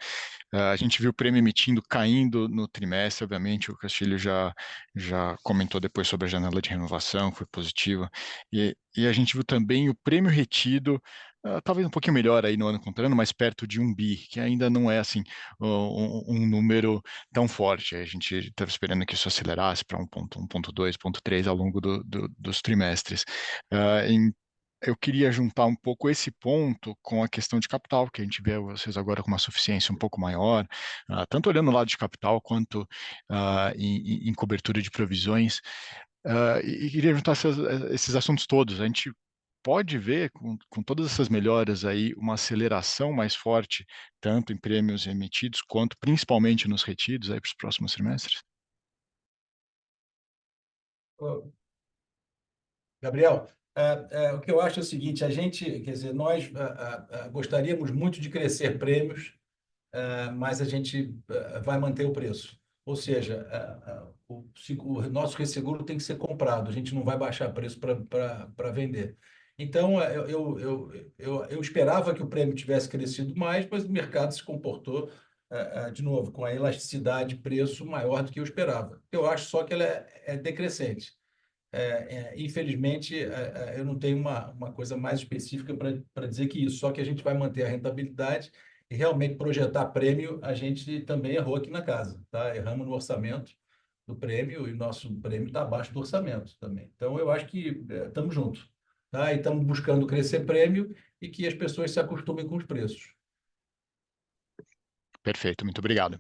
A gente viu o prêmio emitindo caindo no trimestre, obviamente, o Castilho já comentou depois sobre a janela de renovação, foi positiva, e a gente viu também o prêmio retido, talvez um pouquinho melhor aí no ano contrário, mas perto de 1 bi, que ainda não é assim um número tão forte. A gente estava esperando que isso acelerasse para 1,2, 1,3 ao longo dos trimestres. Eu queria juntar um pouco esse ponto com a questão de capital, que a gente vê vocês agora com uma suficiência um pouco maior, tanto olhando o lado de capital quanto em cobertura de provisões, e queria juntar esses assuntos todos. A gente pode ver, com todas essas melhoras aí, uma aceleração mais forte, tanto em prêmios emitidos, quanto principalmente nos retidos aí para os próximos trimestres? Gabriel, o que eu acho é o seguinte, a gente, quer dizer, nós gostaríamos muito de crescer prêmios, mas a gente vai manter o preço. Ou seja, o nosso resseguro tem que ser comprado, a gente não vai baixar preço para vender. Então, eu esperava que o prêmio tivesse crescido mais, mas o mercado se comportou, de novo, com a elasticidade de preço maior do que eu esperava. Eu acho só que ela é decrescente. Infelizmente, eu não tenho uma coisa mais específica para dizer que isso, só que a gente vai manter a rentabilidade e realmente projetar prêmio, a gente também errou aqui na casa, tá? Erramos no orçamento do prêmio e o nosso prêmio está abaixo do orçamento também. Então, eu acho que estamos juntos, tá? E estamos buscando crescer prêmio e que as pessoas se acostumem com os preços. Perfeito, muito obrigado.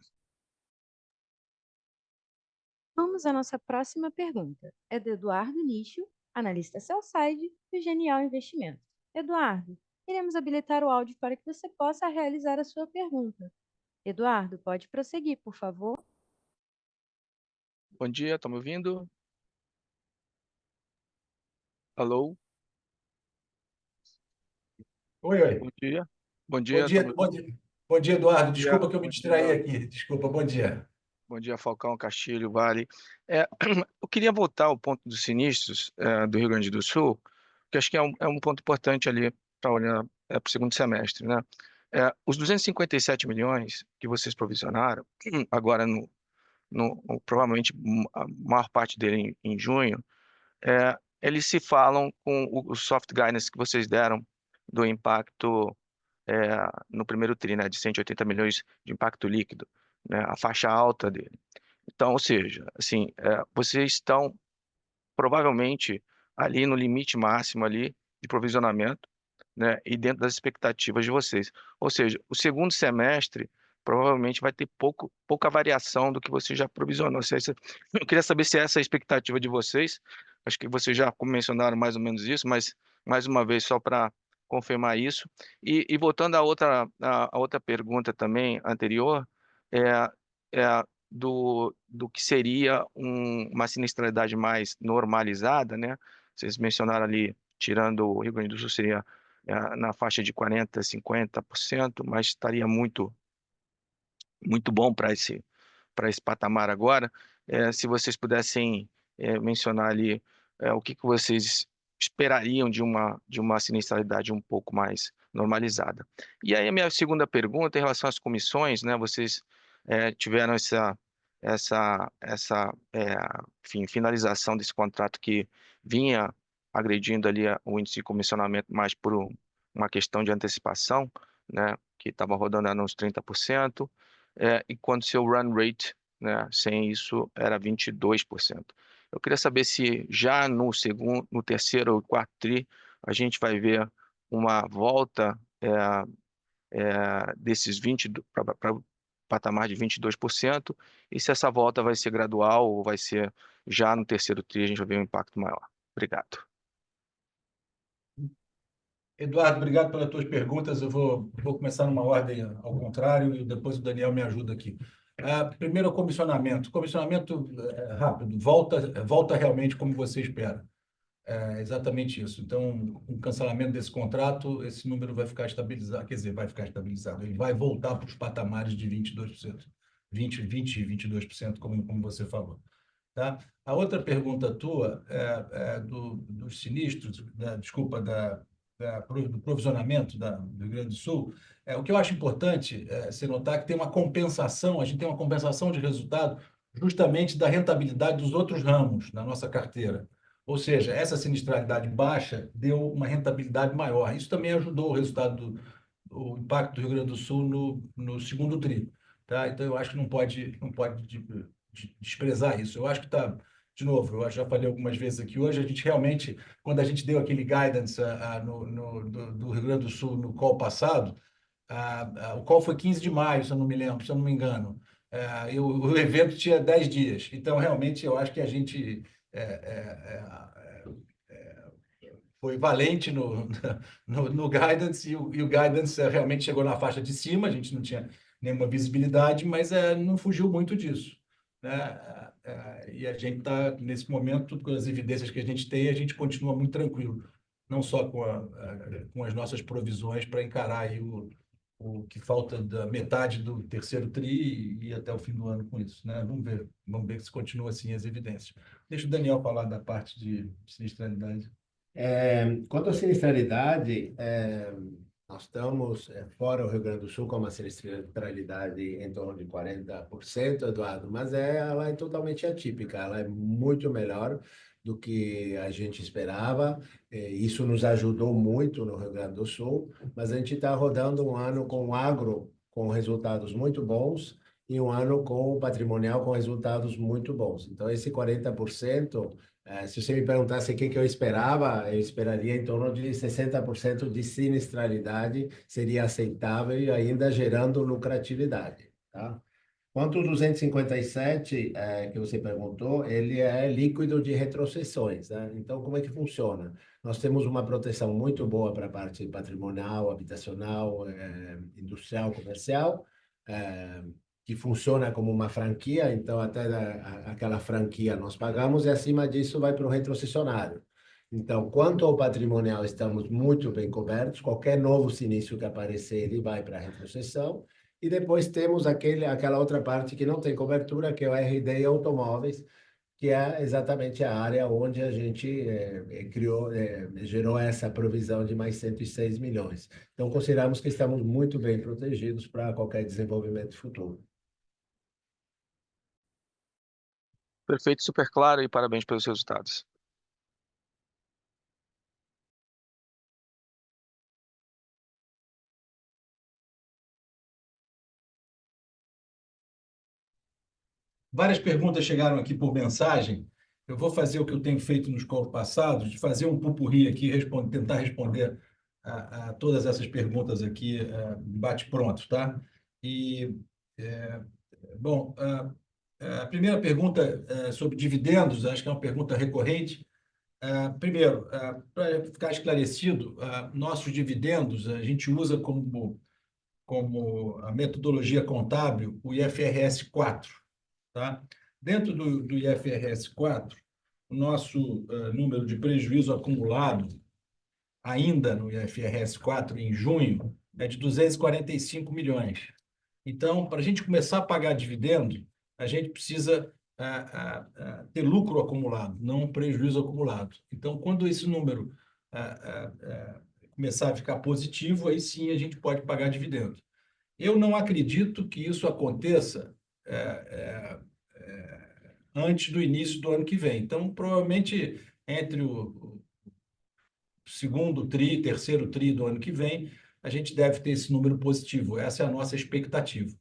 Vamos à nossa próxima pergunta. É do Eduardo Nicho, analista sell-side do Genial Investimentos. Eduardo, iremos habilitar o áudio para que você possa realizar a sua pergunta. Eduardo, pode prosseguir, por favor. Bom dia, estão me ouvindo? Alô? Oi. Bom dia. Bom Bom dia, estão me dia, bom ouvindo? dia. Bom dia, Eduardo. Dia, Desculpa que eu me bom distraí dia. aqui. Desculpa, bom dia. Bom dia, Falcão, Castilho, Vale. Eu queria voltar ao ponto dos sinistros do Rio Grande do Sul, que acho que é um ponto importante ali para olhar para o segundo semestre, né? Os 257 milhões que vocês provisionaram, agora provavelmente a maior parte dele em junho, eles se falam com o soft guidance que vocês deram do impacto no primeiro TRI, né, de 180 milhões de impacto líquido, né, a faixa alta dele. Então, ou seja, assim, vocês estão provavelmente ali no limite máximo ali de provisionamento, né, e dentro das expectativas de vocês. Ou seja, o segundo semestre provavelmente vai ter pouca variação do que você já provisionou. Eu queria saber se essa é a expectativa de vocês, Acho que vocês já mencionaram mais ou menos isso, mas mais uma vez só para confirmar isso. E voltando à outra pergunta também anterior, é, do que seria uma sinistralidade mais normalizada, né? Vocês mencionaram ali, tirando o Rio Grande do Sul, seria na faixa de 40%, 50%, mas estaria muito, muito bom para esse patamar agora. Se vocês pudessem mencionar ali o que vocês esperariam de uma sinistralidade um pouco mais normalizada. E aí a minha segunda pergunta em relação às comissões, né? Vocês tiveram enfim, finalização desse contrato que vinha agredindo ali o índice de comissionamento mais por uma questão de antecipação, né? Que estava rodando a uns 30%, enquanto seu run rate, né, sem isso era 22%. Eu queria saber se já no segundo, no terceiro ou quarto tri a gente vai ver uma volta desses 20 para o patamar de 22%, e se essa volta vai ser gradual ou vai ser já no terceiro tri a gente vai ver um impacto maior. Obrigado. Eduardo, obrigado pelas tuas perguntas. Eu vou começar numa ordem ao contrário e depois o Daniel me ajuda aqui. Primeiro, o comissionamento. Comissionamento rápido, volta realmente como você espera. É exatamente isso. Então, com o cancelamento desse contrato, esse número vai ficar estabilizado, quer dizer, vai ficar estabilizado. Ele vai voltar para os patamares de 22%, 22%, como você falou. Tá? A outra pergunta tua dos sinistros, desculpa, do provisionamento do Rio Grande do Sul, o que eu acho importante você notar que tem uma compensação, a gente tem uma compensação de resultado justamente da rentabilidade dos outros ramos na nossa carteira. Ou seja, essa sinistralidade baixa deu uma rentabilidade maior. Isso também ajudou o resultado o impacto do Rio Grande do Sul no segundo tri. Tá? Então, eu acho que não pode desprezar isso. Eu acho que está, de novo, eu já falei algumas vezes aqui hoje, a gente realmente, quando a gente deu aquele guidance do Rio Grande do Sul no call passado, o call foi 15 de maio, se eu não me lembro, se eu não me engano. O evento tinha 10 dias. Então, realmente, eu acho que a gente foi valente no guidance, e o guidance realmente chegou na faixa de cima, a gente não tinha nenhuma visibilidade, mas não fugiu muito disso. Né? E a gente está, nesse momento, com as evidências que a gente continua muito tranquilo, não só com as nossas provisões para encarar aí o que falta da metade do terceiro tri e até o fim do ano com isso. Né? Vamos ver se continua assim as evidências. Deixa o Daniel falar da parte de sinistralidade. Quanto à sinistralidade, nós estamos fora o Rio Grande do Sul com uma sinistralidade em torno de 40%, Eduardo, mas ela é totalmente atípica, ela é muito melhor do que a gente esperava. Isso nos ajudou muito no Rio Grande do Sul, mas a gente está rodando um ano com o agro com resultados muito bons e um ano com o patrimonial com resultados muito bons. Então, esse 40%, se você me perguntasse o que eu esperava, eu esperaria em torno de 60% de sinistralidade, seria aceitável e ainda gerando lucratividade. Tá? Quanto ao 257, que você perguntou, ele é líquido de retrocessões. Né? Então, como é que funciona? Nós temos uma proteção muito boa para a parte patrimonial, habitacional, industrial, comercial, que funciona como uma franquia, então até aquela franquia nós pagamos e acima disso vai para o retrocessionário. Então, quanto ao patrimonial, estamos muito bem cobertos, qualquer novo sinistro que aparecer, ele vai para a retrocessão, e depois temos aquela outra parte que não tem cobertura, que é o RD Automóveis, que é exatamente a área onde a gente gerou essa provisão de mais 106 milhões. Então, consideramos que estamos muito bem protegidos para qualquer desenvolvimento futuro. Perfeito, super claro, e parabéns pelos resultados. Várias perguntas chegaram aqui por mensagem. Eu vou fazer o que eu tenho feito nos calls passados, de fazer um pupurri aqui, tentar responder a todas essas perguntas aqui, bate-pronto, tá? E, a primeira pergunta sobre dividendos, acho que é uma pergunta recorrente. Primeiro, para ficar esclarecido, nossos dividendos a gente usa como a metodologia contábil o IFRS 4, tá? Dentro do IFRS 4, o nosso número de prejuízo acumulado, ainda no IFRS 4, em junho, é de 245 milhões. Então, para a gente começar a pagar dividendo, a gente precisa ter lucro acumulado, não prejuízo acumulado. Então, quando esse número começar a ficar positivo, aí sim a gente pode pagar dividendo. Eu não acredito que isso aconteça antes do início do ano que vem. Então, provavelmente entre o segundo tri, terceiro tri do ano que vem, a gente deve ter esse número positivo. Essa é a nossa expectativa,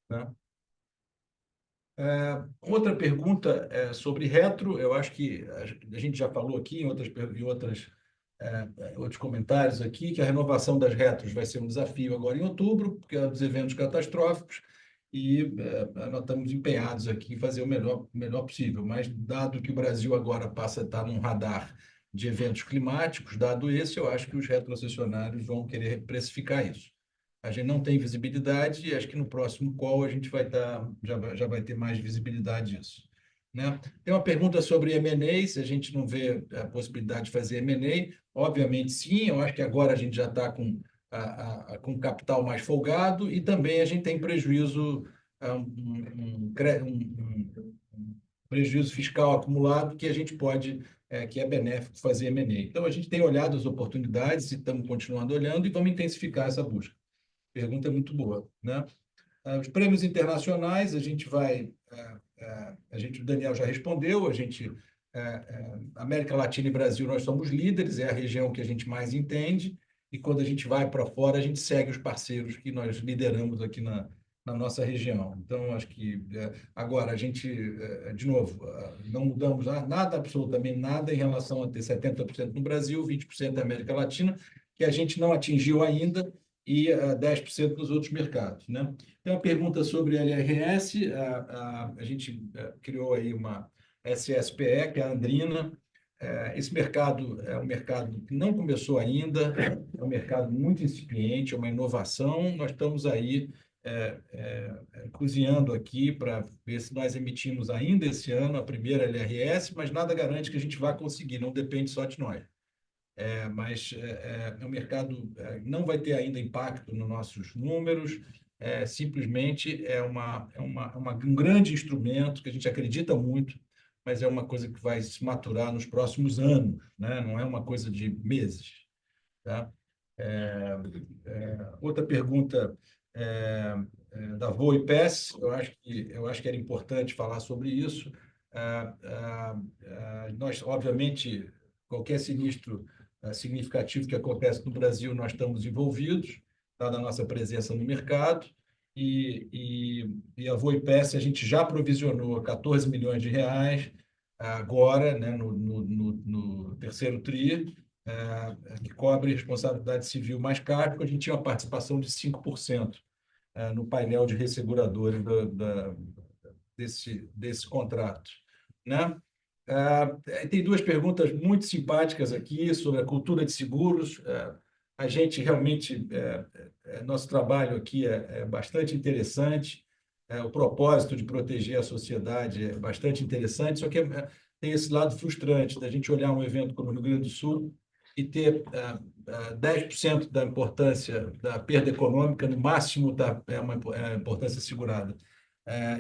né? Outra pergunta é sobre retro. Eu acho que a gente já falou aqui outros comentários aqui, que a renovação das retros vai ser um desafio agora em outubro, porque é dos eventos catastróficos, e nós estamos empenhados aqui em fazer o melhor possível. Mas, dado que o Brasil agora passa a estar num radar de eventos climáticos, dado esse, eu acho que os retrocessionários vão querer precificar isso. A gente não tem visibilidade e acho que no próximo call a gente já vai ter mais visibilidade disso, né? Tem uma pergunta sobre M&A, se a gente não vê a possibilidade de fazer M&A. Obviamente, sim, eu acho que agora a gente já está com capital mais folgado e também a gente tem prejuízo, um prejuízo fiscal acumulado que a gente pode, que é benéfico fazer M&A. Então, a gente tem olhado as oportunidades e estamos continuando olhando e vamos intensificar essa busca. Pergunta muito boa, né? Os prêmios internacionais, o Daniel já respondeu, América Latina e Brasil, nós somos líderes, é a região que a gente mais entende, e quando a gente vai para fora, a gente segue os parceiros que nós lideramos aqui na nossa região. Então, acho que agora a gente, de novo, não mudamos nada, absolutamente nada, em relação a ter 70% no Brasil, 20% na América Latina, que a gente não atingiu ainda, e 10% nos outros mercados, né? Tem uma pergunta sobre LRS. A gente criou aí uma SSPE, que é a Andrina. Esse mercado é um mercado que não começou ainda, é um mercado muito incipiente, é uma inovação. Nós estamos aí cozinhando aqui para ver se nós emitimos ainda esse ano a primeira LRS, mas nada garante que a gente vá conseguir, não depende só de nós. Mas o mercado não vai ter ainda impacto nos nossos números, simplesmente é um grande instrumento que a gente acredita muito, mas é uma coisa que vai se maturar nos próximos anos, né? Não é uma coisa de meses, tá? Outra pergunta da Voe PES, eu acho que era importante falar sobre isso. Nós, obviamente, qualquer sinistro significativo que acontece no Brasil, nós estamos envolvidos, dada a nossa presença no mercado, e a Voe PES a gente já provisionou 14 milhões de reais agora, né, no terceiro TRI, que cobre responsabilidade civil mais caro, porque a gente tinha uma participação de 5% no painel de resseguradores desse contrato, né? Tem duas perguntas muito simpáticas aqui sobre a cultura de seguros. A gente realmente, nosso trabalho aqui é bastante interessante, o propósito de proteger a sociedade é bastante interessante, só que tem esse lado frustrante da gente olhar um evento como o Rio Grande do Sul e ter 10% da importância da perda econômica, no máximo é uma importância segurada.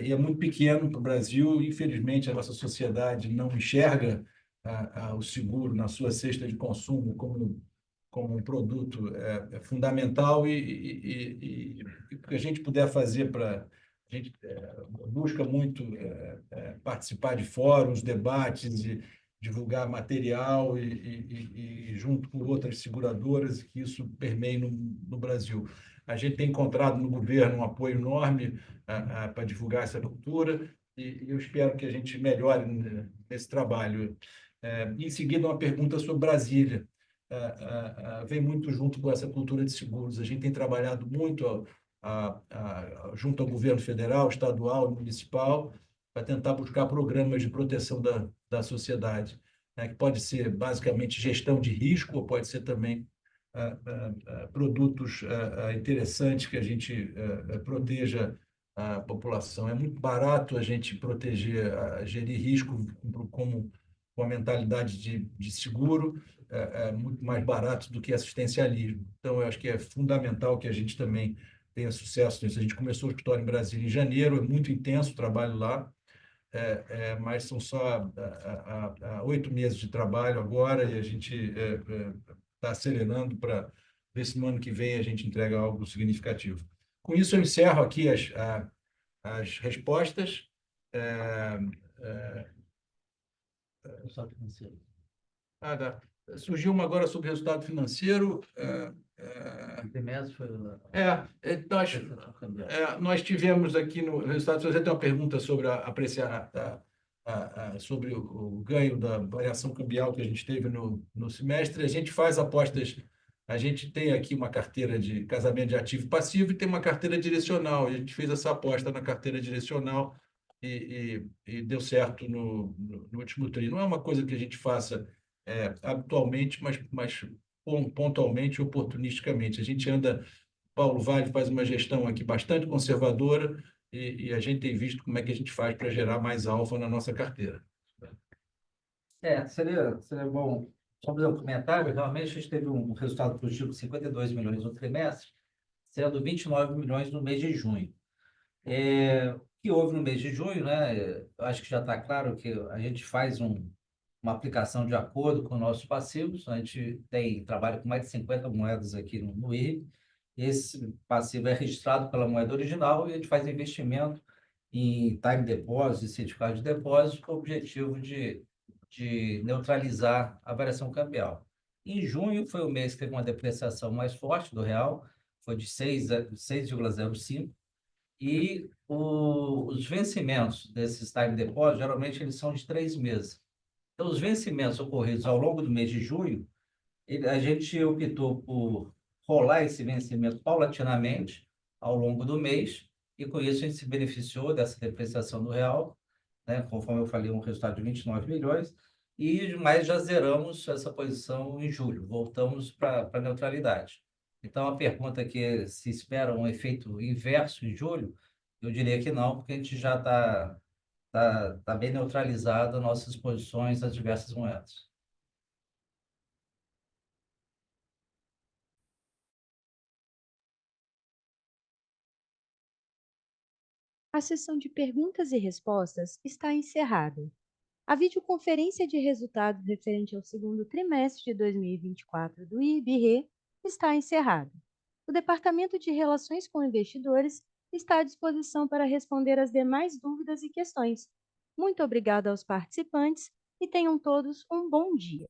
E é muito pequeno para o Brasil. Infelizmente, a nossa sociedade não enxerga o seguro na sua cesta de consumo como um produto fundamental e o que a gente puder fazer a gente busca muito participar de fóruns, debates e divulgar material e junto com outras seguradoras, que isso permeie no Brasil. A gente tem encontrado no governo um apoio enorme para divulgar essa cultura e eu espero que a gente melhore nesse trabalho. Em seguida, uma pergunta sobre Brasília. Vem muito junto com essa cultura de seguros. A gente tem trabalhado muito junto ao governo federal, estadual e municipal para tentar buscar programas de proteção da sociedade. né, que pode ser basicamente gestão de risco, ou pode ser também produtos interessantes que a gente proteja a população. É muito barato a gente proteger, gerir risco como com a mentalidade de seguro, é muito mais barato do que assistencialismo. Então, eu acho que é fundamental que a gente também tenha sucesso nisso. A gente começou o escritório em Brasília em janeiro, é muito intenso o trabalho lá, mas são só 8 meses de trabalho agora e a gente está acelerando para ver se no ano que vem a gente entrega algo significativo. Com isso, eu encerro aqui as respostas. É, é, Resultado financeiro. Tá. Surgiu uma agora sobre resultado financeiro. O trimestre foi Nós, cambial. nós tivemos aqui no resultado financeiro, tem uma pergunta sobre sobre o ganho da variação cambial que a gente teve no semestre. A gente faz apostas, a gente tem aqui uma carteira de casamento de ativo e passivo e tem uma carteira direcional. E a gente fez essa aposta na carteira direcional e deu certo no último tri. Não é uma coisa que a gente faça habitualmente, mas pontualmente, oportunisticamente. A gente anda, Paulo Vale faz uma gestão aqui bastante conservadora e a gente tem visto como é que a gente faz para gerar mais alfa na nossa carteira. Seria bom só fazer um comentário. Realmente, a gente teve um resultado positivo de 52 milhões no trimestre, sendo 29 milhões no mês de junho. O que houve no mês de junho, né? Eu acho que já está claro que a gente faz uma aplicação de acordo com nossos passivos. A gente trabalha com mais de 50 moedas aqui no IRB. Esse passivo é registrado pela moeda original e a gente faz investimento em time deposit e certificado de depósito com o objetivo de neutralizar a variação cambial. Em junho foi o mês que teve uma depreciação mais forte do real, foi de 6,05, e os vencimentos desses time deposits, geralmente eles são de 3 meses. Então, os vencimentos ocorridos ao longo do mês de junho, a gente optou por rolar esse vencimento paulatinamente ao longo do mês, e com isso a gente se beneficiou dessa depreciação do real, né? Conforme eu falei, um resultado de 29 milhões, mas já zeramos essa posição em julho, voltamos para a neutralidade. Então, a pergunta que é se espera um efeito inverso em julho, eu diria que não, porque a gente já está bem neutralizado nossas posições nas diversas moedas. A sessão de perguntas e respostas está encerrada. A videoconferência de resultados referente ao segundo trimestre de 2024 do IBRE está encerrada. O Departamento de Relações com Investidores está à disposição para responder as demais dúvidas e questões. Muito obrigada aos participantes e tenham todos um bom dia.